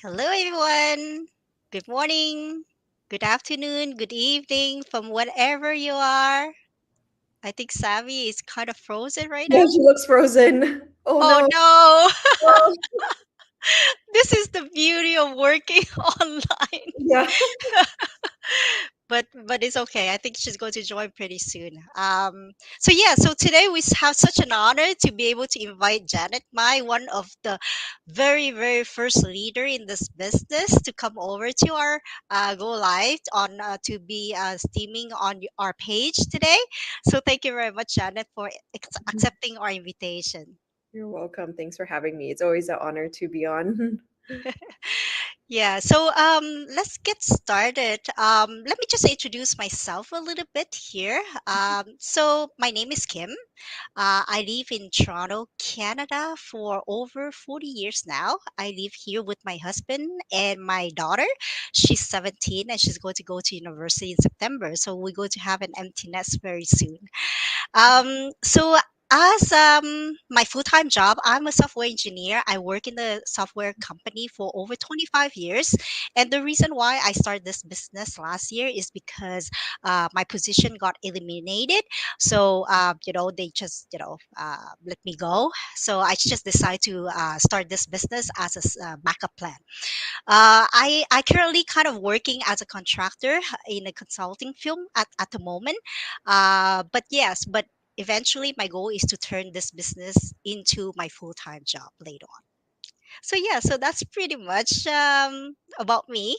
Hello, everyone. Good morning, good afternoon, good evening from whatever you are. I think Sammy is kind of frozen right Yeah, now. she looks frozen. Oh Oh no. no, Oh, this is the beauty of working online. yeah. But it's okay. I think she's going to join pretty soon. So today we have such an honor to be able to invite Janet Mai, one of the very first leader in this business, to come over to our go live on to be streaming on our page today. So thank you very much, Janet, for accepting our invitation. You're welcome. Thanks for having me. It's always an honor to be on. Yeah, so let's get started. Let me just introduce myself a little bit here. So my name is Kim. I live in Toronto, Canada for over 40 years now. I live here with my husband and my daughter. She's 17 and she's going to go to university in September. So we're going to have an empty nest very soon. So as my full-time job, I'm a software engineer. I work in the software company for over 25 years. And the reason why I started this business last year is because my position got eliminated. So, they just, let me go. So I just decided to start this business as a backup plan. I currently kind of working as a contractor in a consulting firm at the moment. But eventually my goal is to turn this business into my full-time job later on. So yeah, so that's pretty much about me.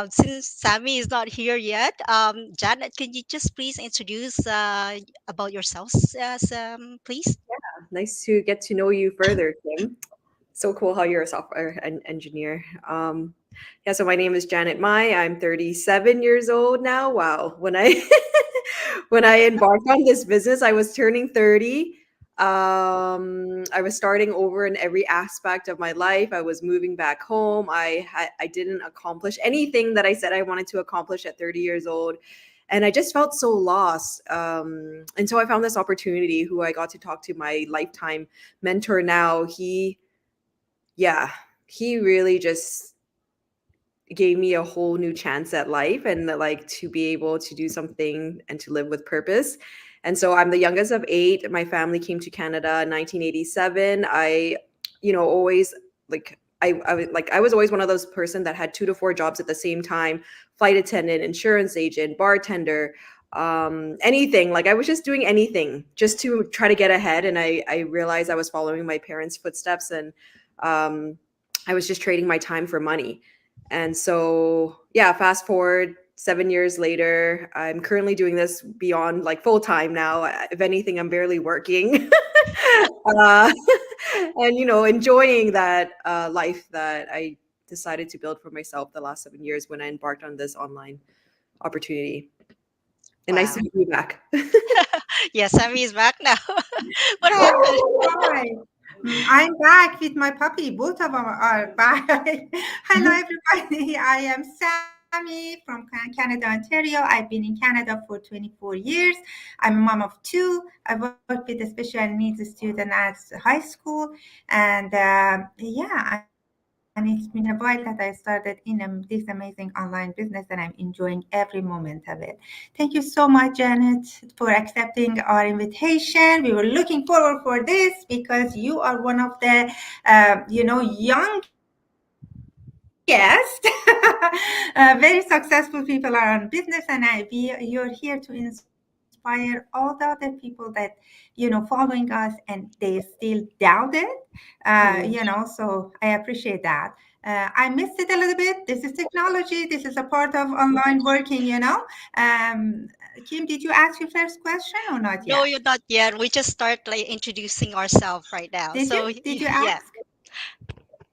Since Sammy is not here yet, Janet, can you just please introduce about yourselves, please? Nice to get to know you further, Kim. So cool how you're a software engineer. Yeah, so my name is Janet Mai. I'm 37 years old now. Wow. When I when I embarked on this business, I was turning 30. I was starting over in every aspect of my life. I was moving back home. I didn't accomplish anything that I said I wanted to accomplish at 30 years old. And I just felt so lost. And so I found this opportunity who I got to talk to my lifetime mentor now. Yeah, he really just gave me a whole new chance at life and like to be able to do something and to live with purpose. And so I'm the youngest of eight. My family came to Canada in 1987. Always like I was always one of those person that had two to four jobs at the same time: flight attendant, insurance agent, bartender, anything. Like I was just doing anything just to try to get ahead. And I realized I was following my parents' footsteps, and um, I was just trading my time for money. And so, yeah, fast forward 7 years later, I'm currently doing this beyond like full time now. If anything, I'm barely working. uh, and, enjoying that life that I decided to build for myself the last 7 years when I embarked on this online opportunity. And nice to Wow. have you back. Yes, Sammy is back now. What happened? Oh, hi. I'm back with my puppy. Both of them are back. Hello, everybody. I am Sammy from Canada, Ontario. I've been in Canada for 24 years. I'm a mom of two. I work with a special needs student at high school. And yeah, and it's been a while that I started in this amazing online business, and I'm enjoying every moment of it. Thank you so much, Janet, for accepting our invitation. We were looking forward for this because you are one of the, youngest, very successful people around business, and you're here to inspire all the other people that following us and they still doubted. Mhm. So I appreciate that. I missed it a little bit. This is technology. This is a part of online working. Kim, did you ask your first question or not yet? No, you're not yet. We just start like introducing ourselves right now. Did you? So Did you yeah, ask?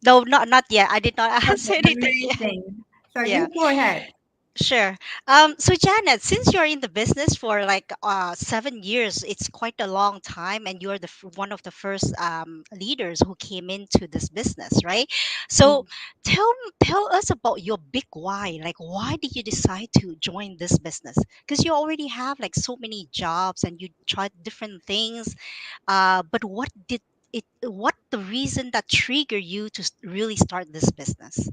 no, not yet. I did not answer Okay, anything yet. amazing. So Yeah, you go ahead. sure. So Janet, since you're in the business for like 7 years, it's quite a long time, and you're one of the first leaders who came into this business, right? So tell tell us about your big why. Like, why did you decide to join this business? Because you already have like so many jobs and you tried different things. But what the reason that triggered you to really start this business?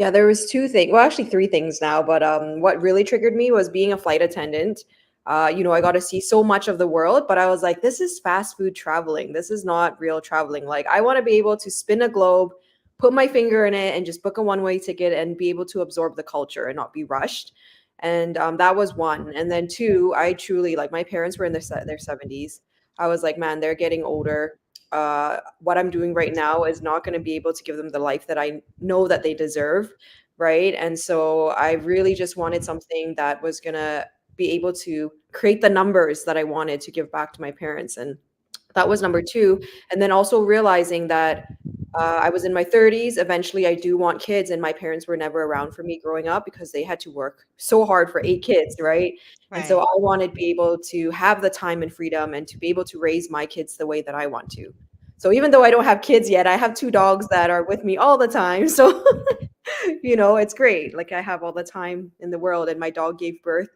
Yeah, there was two things. Well, actually three things now, but what really triggered me was being a flight attendant. I got to see so much of the world, but I was like, this is fast food traveling. This is not real traveling. Like, I want to be able to spin a globe, put my finger in it, and just book a one-way ticket and be able to absorb the culture and not be rushed. And that was one. And then two, I truly like my parents were in their 70s. I was like, man, they're getting older. What I'm doing right now is not going to be able to give them the life that I know that they deserve, right? And so I really just wanted something that was going to be able to create the numbers that I wanted to give back to my parents. And that was number two. And then also realizing that I was in my 30s. Eventually, I do want kids, and my parents were never around for me growing up because they had to work so hard for eight kids, right? And so Right. I wanted to be able to have the time and freedom and to be able to raise my kids the way that I want to. So even though I don't have kids yet, I have two dogs that are with me all the time. So, it's great. Like I have all the time in the world, and my dog gave birth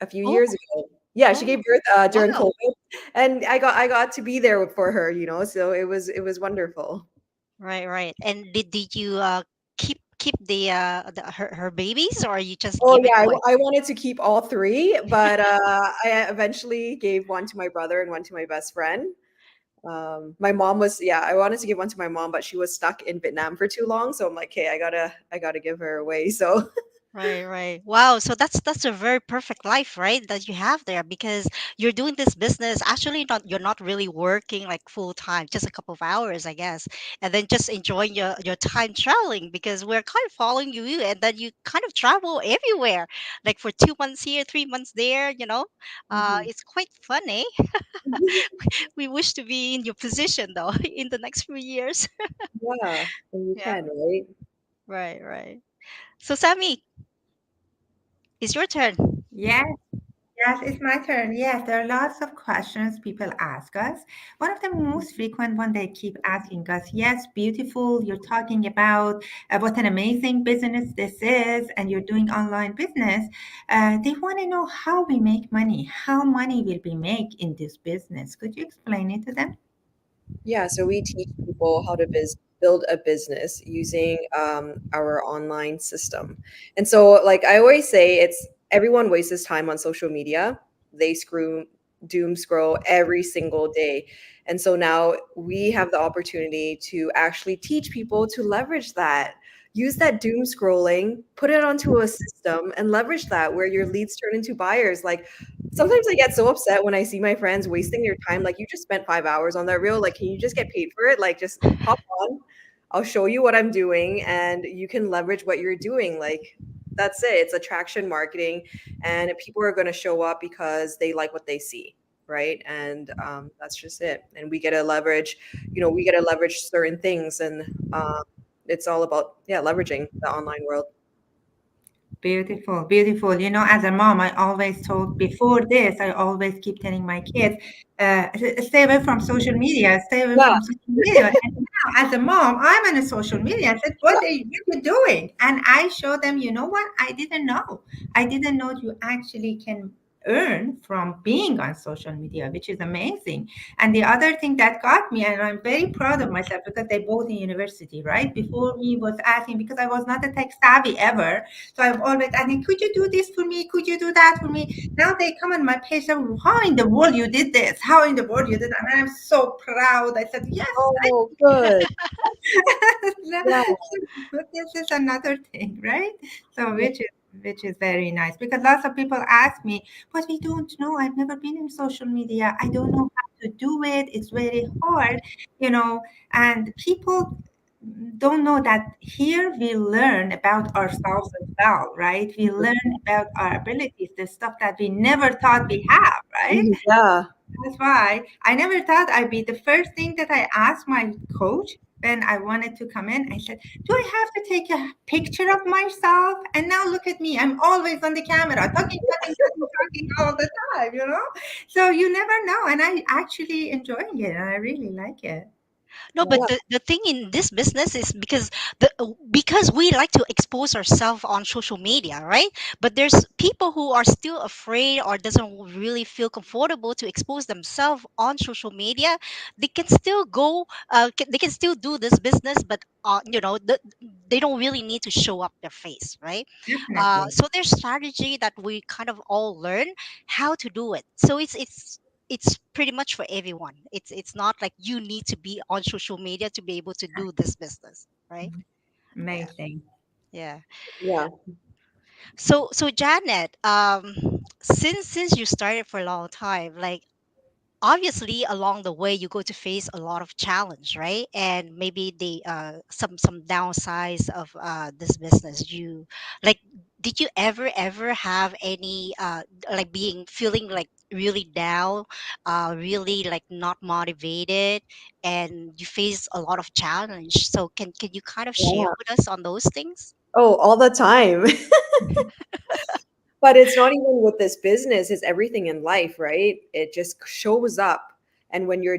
a few Oh, years ago. Yeah, she oh, gave birth during wow. COVID, and I got to be there for her. So it was wonderful. Right, right. And did you keep her babies, or you just Oh give it yeah, away? I wanted to keep all three, but I eventually gave one to my brother and one to my best friend. My mom was yeah, I wanted to give one to my mom, but she was stuck in Vietnam for too long, so I'm like, hey, I gotta give her away. So Right, right. Wow. So that's a very perfect life, right? That you have there because you're doing this business. Actually, not you're not really working like full time, just a couple of hours, I guess, and then just enjoying your time traveling because we're kind of following you, and then you kind of travel everywhere, like for 2 months here, 3 months there. Mhm. It's quite funny. We wish to be in your position though in the next few years. Yeah, and you Yeah. can, right? Right, right. So, Sammy, it's your turn. Yes, yes, it's my turn. Yes, there are lots of questions people ask us. One of the most frequent one they keep asking us, yes, beautiful, you're talking about what an amazing business this is, and you're doing online business. They want to know how we make money, how money will be made in this business. Could you explain it to them? Yeah, so we teach people how to build a business using our online system. And so, like I always say, it's everyone wastes time on social media. They doom scroll every single day. And so now we have the opportunity to actually teach people to leverage that. Use that doom scrolling, put it onto a system, and leverage that where your leads turn into buyers. Like sometimes I get so upset when I see my friends wasting their time. Like, you just spent 5 hours on that reel. Like, can you just get paid for it? Like, just hop on. I'll show you what I'm doing, and you can leverage what you're doing. Like, that's it. It's attraction marketing, and people are going to show up because they like what they see, right? And that's just it. And we get to leverage certain things, and it's all about leveraging the online world. Beautiful, beautiful. As a mom, I always told before this, I always keep telling my kids, stay away from social media, stay away Yeah. from social media. And now, as a mom, I'm on a social media. I said, what are you doing? And I show them, you know what? I didn't know. I didn't know you actually can earn from being on social media, which is amazing. And the other thing that got me, and I'm very proud of myself because they both in university, right? Before me was asking because I was not a tech savvy ever. So I've always asking, could you do this for me? Could you do that for me? Now they come on my page, say, how in the world you did this? How in the world you did that? And I'm so proud. I said, yes, Oh, good. Yeah. but this is another thing, right? So Yeah. which is very nice because lots of people ask me, but we don't know. I've never been in social media. I don't know how to do it. It's very hard, and people don't know that here we learn about ourselves as well, right? We learn about our abilities, the stuff that we never thought we have, right? Mhm. Yeah. That's why I never thought I'd be the first thing that I asked my coach when I wanted to come in. I said, do I have to take a picture of myself? And now look at me. I'm always on the camera, talking all the time. So you never know. And I actually enjoying it and I really like it. No, but Yeah. the thing in this business is because we like to expose ourselves on social media, right? But there's people who are still afraid or doesn't really feel comfortable to expose themselves on social media. They can still go. They can still do this business, but they don't really need to show up their face, right? Definitely. So there's strategy that we kind of all learn how to do it. So it's pretty much for everyone. It's not like you need to be on social media to be able to do this business, right? Yeah, Amazing. yeah. Yeah. So Janet, since you started for a long time, like obviously along the way you go to face a lot of challenge, right? And maybe the some downsides of this business. You like, did you ever have any like being feeling like really down, really like not motivated, and you face a lot of challenge? So can you kind of share Yeah. with us on those things? Oh, all the time. But it's not even with this business, it's everything in life, right? It just shows up. And when you're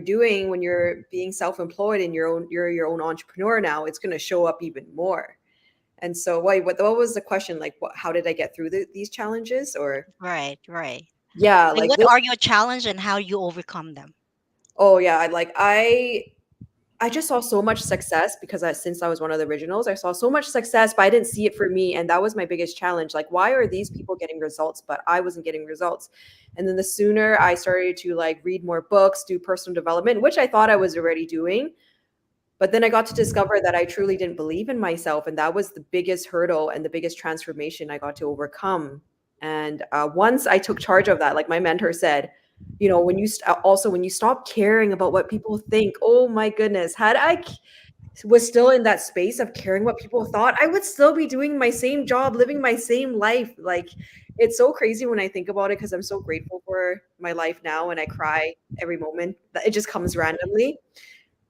being self-employed and you're your own entrepreneur now, it's going to show up even more. And so what was the question? Like how did I get through these challenges or Right, right. yeah, Like like what are your challenge and how you overcome them? oh yeah, I just saw so much success because since I was one of the originals, I saw so much success, but I didn't see it for me. And that was my biggest challenge. Like, why are these people getting results, but I wasn't getting results? And then the sooner I started to like read more books, do personal development, which I thought I was already doing, but then I got to discover that I truly didn't believe in myself. And that was the biggest hurdle and the biggest transformation I got to overcome. And once I took charge of that, like my mentor said, also when you stop caring about what people think, oh my goodness, had was still in that space of caring what people thought, I would still be doing my same job, living my same life. Like it's so crazy when I think about it because I'm so grateful for my life now and I cry every moment. It just comes randomly.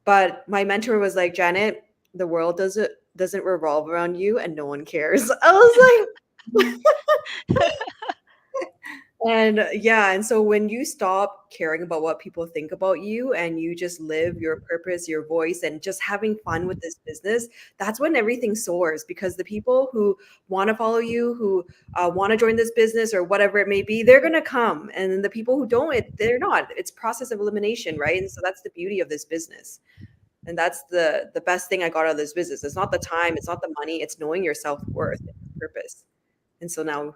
But my mentor was like, Janet, the world doesn't revolve around you and no one cares. I was like, and yeah, and so when you stop caring about what people think about you and you just live your purpose, your voice, and just having fun with this business, that's when everything soars because the people who want to follow you, who want to join this business or whatever it may be, they're going to come. And then the people who don't, they're not. It's process of elimination, right? And so that's the beauty of this business. And that's the best thing I got out of this business. It's not the time, it's not the money, it's knowing your self-worth and purpose. And so now,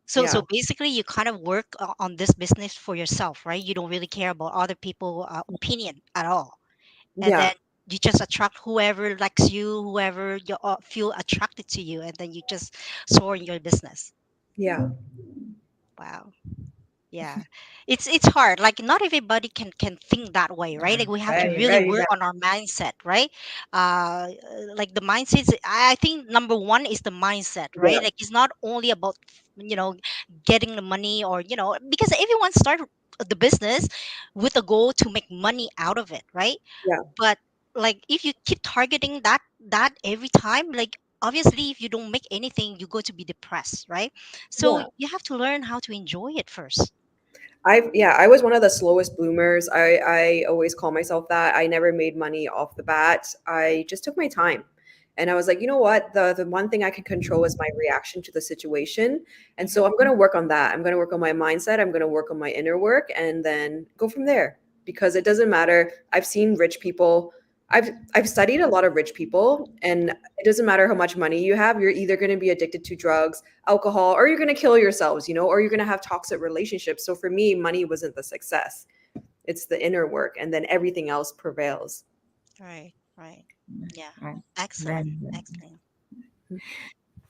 So yeah, basically, you kind of work on this business for yourself, right? You don't really care about other people' opinion at all, and then yeah, you just attract whoever likes you, whoever you feel attracted to you, and then you just soar in your business. yeah, Wow. Yeah, it's hard. Like not everybody can think that way, right? Like we have to Very, really very work well. on our mindset, right? Like the mindset. I think number one is the mindset, right? yeah, Like it's not only about getting the money or because everyone started the business with a goal to make money out of it, right? yeah, But like if you keep targeting that every time, like obviously if you don't make anything, you're going to be depressed, right? So yeah. you have to learn how to enjoy it first. I was one of the slowest bloomers. I always call myself that. I never made money off the bat. I just took my time. And I was like, you know what? The one thing I can control is my reaction to the situation. And so Mhm. I'm going to work on that. I'm going to work on my mindset. I'm going to work on my inner work and then go from there. Because it doesn't matter. I've seen rich people. I've studied a lot of rich people and it doesn't matter how much money you have, you're either going to be addicted to drugs, alcohol, or you're going to kill yourselves, or you're going to have toxic relationships. So for me, money wasn't the success. It's the inner work, and then everything else prevails. Right, right. Yeah. Right. Excellent. Very well. Excellent.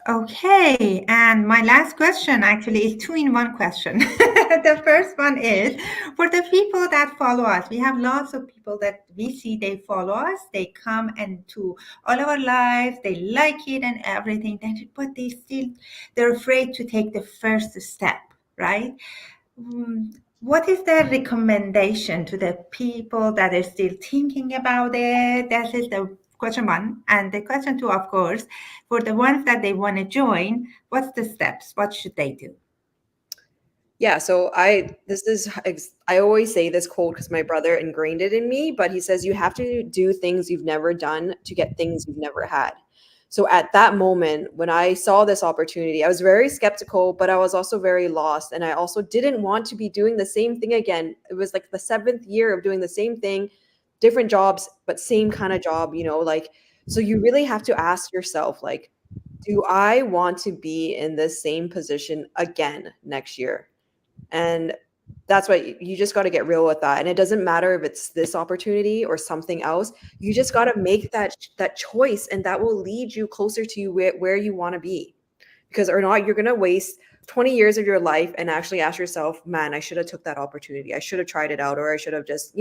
Okay, and my last question actually is two in one question. The first one is for the people that follow us. We have lots of people that we see they follow us. They come and to all our lives. They like it and everything. But they're afraid to take the first step, right? What is the recommendation to the people that are still thinking about it? That is the question one. And the question two, of course, for the ones that they want to join, what's the steps? What should they do? Yeah, so I always say this quote because my brother ingrained it in me, but he says you have to do things you've never done to get things you've never had. So at that moment when I saw this opportunity, I was very skeptical, but I was also very lost and I also didn't want to be doing the same thing again. It was like the 7th year of doing the same thing, different jobs, but same kind of job, like So you really have to ask yourself, like, do I want to be in this same position again next year? And that's what you just got to get real with that. And it doesn't matter if it's this opportunity or something else. You just got to make that choice, and that will lead you closer to where you want to be. Because or not, you're going to waste 20 years of your life and actually ask yourself, man, I should have took that opportunity. I should have tried it out, or I should have just,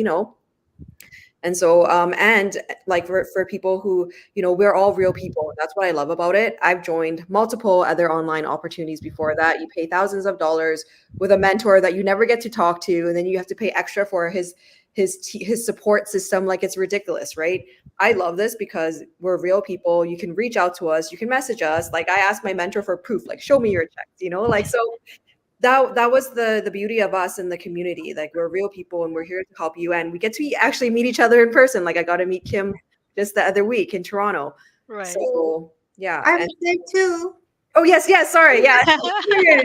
and so, and like for people who, we're all real people. That's what I love about it. I've joined multiple other online opportunities before that. You pay thousands of dollars with a mentor that you never get to talk to, and then you have to pay extra for his support system. Like, it's ridiculous, right? I love this because we're real people. You can reach out to us. You can message us. Like, I asked my mentor for proof. Like, show me your checks. Like so that was the beauty of us in the community. Like, we're real people and we're here to help you, and we get to actually meet each other in person. Like, I got to meet Kim just the other week in Toronto. Right. So yeah. I And was there too. oh yes, sorry, yeah. Yes.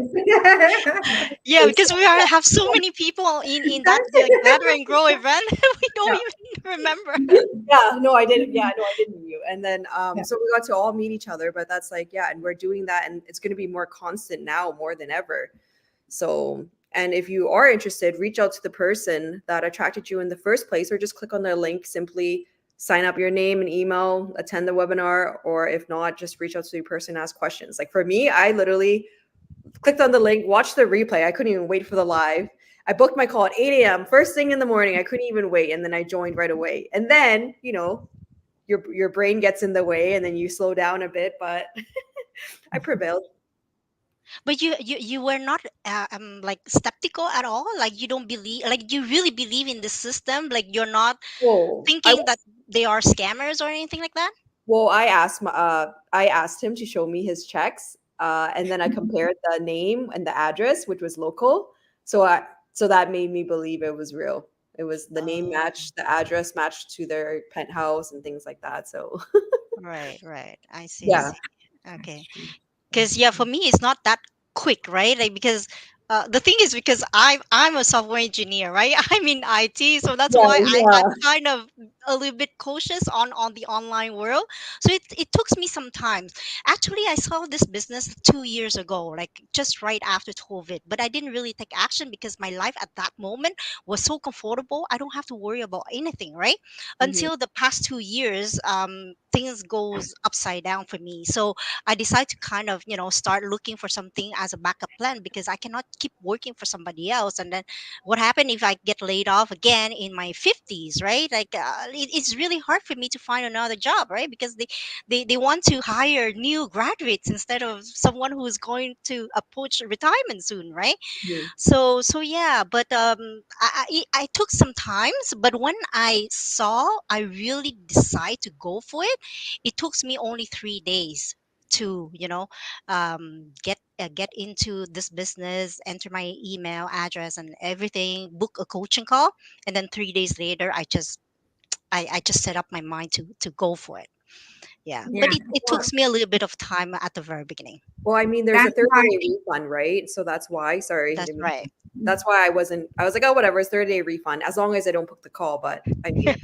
Yeah, because we have so many people in that gather and grow event, we don't Yeah. even remember. Yeah, no, I didn't. Yeah, no, I didn't meet you. And then Yeah. so we got to all meet each other, but that's like, yeah, and we're doing that, and it's going to be more constant now more than ever. So, and if you are interested, reach out to the person that attracted you in the first place, or just click on the link, simply sign up your name and email, attend the webinar, or if not, just reach out to the person, ask questions. Like for me, I literally clicked on the link, watched the replay. I couldn't even wait for the live. I booked my call at 8 a.m. first thing in the morning. I couldn't even wait. And then I joined right away. And then, your brain gets in the way and then you slow down a bit, but I prevailed. But you were not like skeptical at all. Like you don't believe. Like you really believe in the system. Like you're not Oh, I thinking that they are scammers or anything like that. Well, I asked him to show me his checks, and then I compared the name and the address, which was local. So that made me believe it was real. It was the name Oh, matched, the address matched to their penthouse and things like that. So right, right. I see, I yeah. see. That's Okay. true. Because yeah, for me it's not that quick, right? Like because the thing is because I'm a software engineer, right? I'm in IT, so that's Yeah, why I'm yeah. kind of a little bit cautious on the online world. So it took me some time. Actually, I saw this business 2 years ago, like just right after COVID, but I didn't really take action because my life at that moment was so comfortable. I don't have to worry about anything, right? Mhm. Until the past 2 years, things goes upside down for me. So I decided to kind of, start looking for something as a backup plan because I cannot keep working for somebody else. And then what happened if I get laid off again in my 50s, right? Like it's really hard for me to find another job, right? Because they want to hire new graduates instead of someone who's going to approach retirement soon, right? Mhm. So yeah, but I took some times, but when I saw I really decide to go for it, it took me only 3 days to get into this business, enter my email address and everything, book a coaching call, and then 3 days later I just set up my mind to go for it. Yeah, Yeah. but it took Well, me a little bit of time at the very beginning. well, I mean, there's a That's why. 30-day refund, right? So that's why. Sorry, I That's didn't mean. right. That's why I wasn't. I was like, oh, whatever. It's 30-day refund as long as I don't book the call. But I mean,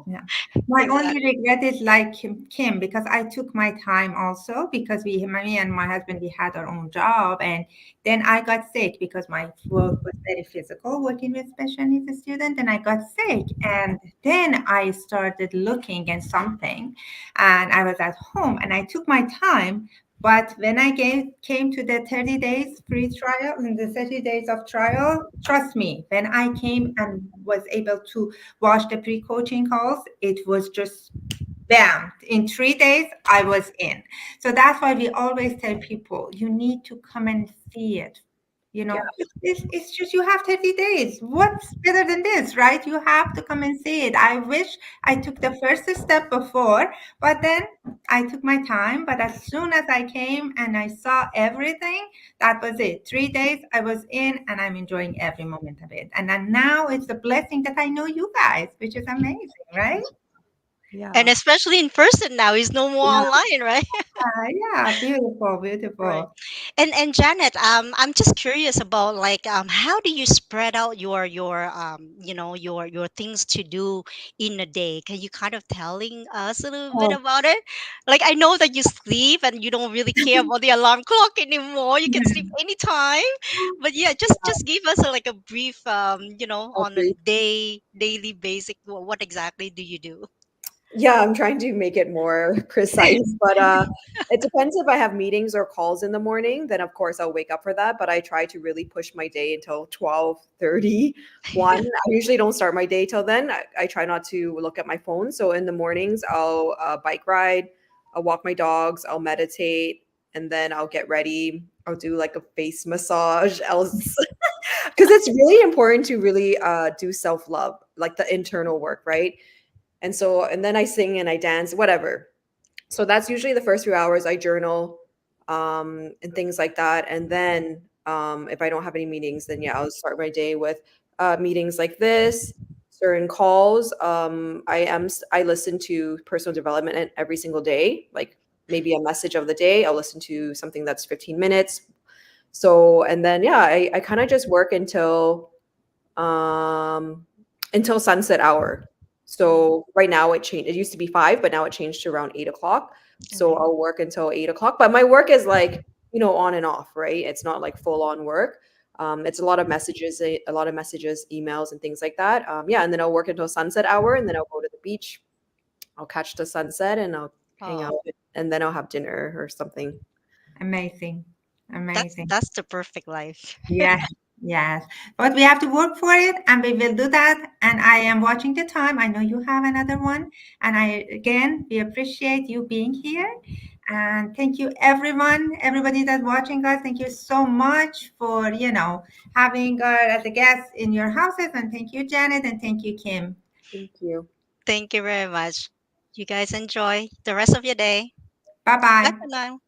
Yeah. My only Exactly. regret is like Kim, because I took my time also because me and my husband, we had our own job. And then I got sick because my work was very physical, working with special needs students. And I got sick. And then I started looking at something and I was at home and I took my time. But when I came to the 30 days free trial and the 30 days of trial, trust me, when I came and was able to watch the pre-coaching calls, it was just bam. In 3 days, I was in. So that's why we always tell people you need to come and see it. yeah, It's just you have 30 days. What's better than this, right? You have to come and see it. I wish I took the first step before, but then I took my time. But as soon as I came and I saw everything, that was it. 3 days, I was in and I'm enjoying every moment of it. And then now it's a blessing that I know you guys, which is amazing, right? And Yeah. especially in person now, is no more Yeah, online, right? yeah, beautiful, Right. beautiful. And Janet, I'm just curious about like how do you spread out your your things to do in a day? Can you kind of telling us a little bit Oh, about it? Like I know that you sleep and you don't really care about the alarm clock anymore. You can sleep mhm. anytime. But yeah, just give us like a brief I'll on a brief. daily basic what exactly do you do? Yeah, I'm trying to make it more precise, but it depends if I have meetings or calls in the morning, then of course I'll wake up for that, but I try to really push my day until 12:30, 1. I usually don't start my day till then. I try not to look at my phone. So in the mornings, I'll bike ride, I'll walk my dogs, I'll meditate, and then I'll get ready. I'll do like a face massage, else because it's really important to really do self-love, like the internal work, right? And so, and then I sing and I dance, whatever. So that's usually the first few hours. I journal, and things like that. And then, if I don't have any meetings, then yeah, I'll start my day with meetings like this, certain calls. I listen to personal development every single day, like maybe a message of the day. I'll listen to something that's 15 minutes. So, and then yeah, I kind of just work um, until sunset hour. Mm, So right now it changed. It used to be 5, but now it changed to around 8 o'clock. So okay. I'll work until 8 o'clock. But my work is like, on and off, right? It's not like full on work. It's a lot of messages, emails, and things like that. Yeah, and then I'll work until sunset hour, and then I'll go to the beach. I'll catch the sunset, and I'll hang out, Oh, and then I'll have dinner or something. Amazing, that's amazing. that's the perfect life. Yes, yes. But we have to work for it, and we will do that. And I am watching the time. I know you have another one. And again, we appreciate you being here. And thank you, everyone, everybody that's watching us. Thank you so much for, having her as a guest in your houses. And thank you, Janet, and thank you, Kim. Thank you. Thank you very much. You guys enjoy the rest of your day. Bye Bye bye. for now.